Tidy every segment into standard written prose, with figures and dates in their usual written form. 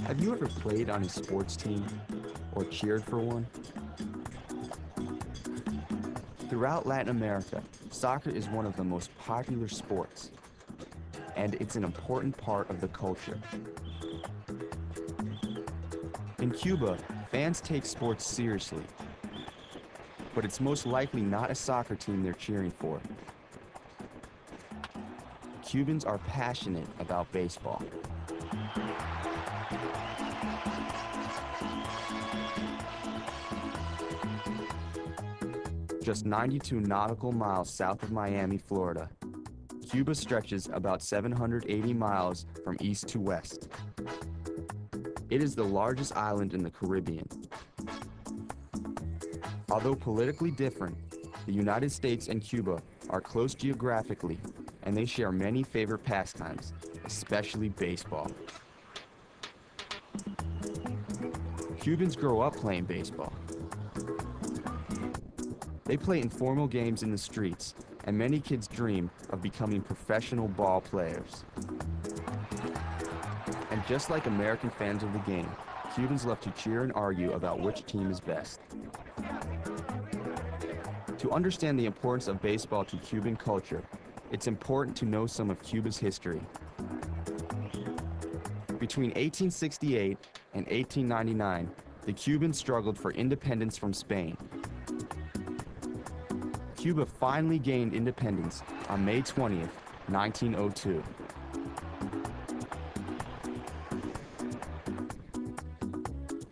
Have you ever played on a sports team or cheered for one? Throughout Latin America, soccer is one of the most popular sports, and it's an important part of the culture. In Cuba, fans take sports seriously, but it's most likely not a soccer team they're cheering for. Cubans are passionate about baseball. Just 92 nautical miles south of Miami, Florida, Cuba stretches about 780 miles from east to west. It is the largest island in the Caribbean. Although politically different, the United States and Cuba are close geographically, and they share many favorite pastimes, especially baseball. Cubans grow up playing baseball. They play informal games in the streets, and many kids dream of becoming professional ball players. And just like American fans of the game, Cubans love to cheer and argue about which team is best. To understand the importance of baseball to Cuban culture, it's important to know some of Cuba's history. Between 1868 and 1899, the Cubans struggled for independence from Spain. Cuba finally gained independence on May 20th, 1902.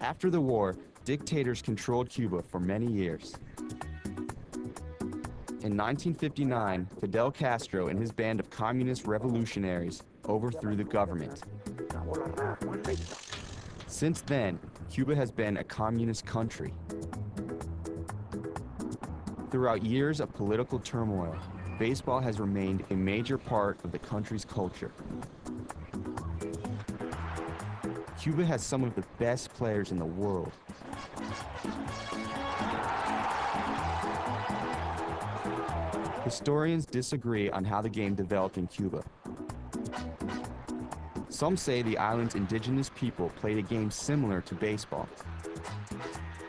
After the war, dictators controlled Cuba for many years. In 1959, Fidel Castro and his band of communist revolutionaries overthrew the government. Since then, Cuba has been a communist country. Throughout years of political turmoil, baseball has remained a major part of the country's culture. Cuba has some of the best players in the world. Historians disagree on how the game developed in Cuba. Some say the island's indigenous people played a game similar to baseball.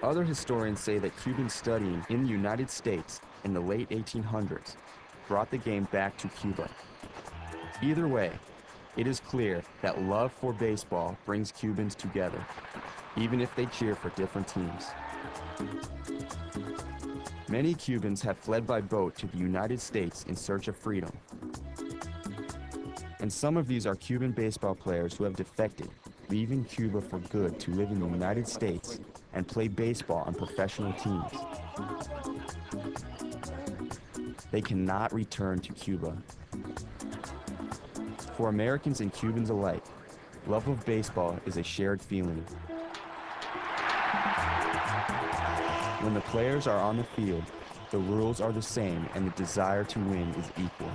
Other historians say that Cubans studying in the United States in the late 1800s brought the game back to Cuba. Either way, it is clear that love for baseball brings Cubans together, even if they cheer for different teams. Many Cubans have fled by boat to the United States in search of freedom. And some of these are Cuban baseball players who have defected, leaving Cuba for good to live in the United States and play baseball on professional teams. They cannot return to Cuba. For Americans and Cubans alike, love of baseball is a shared feeling. When the players are on the field, the rules are the same and the desire to win is equal.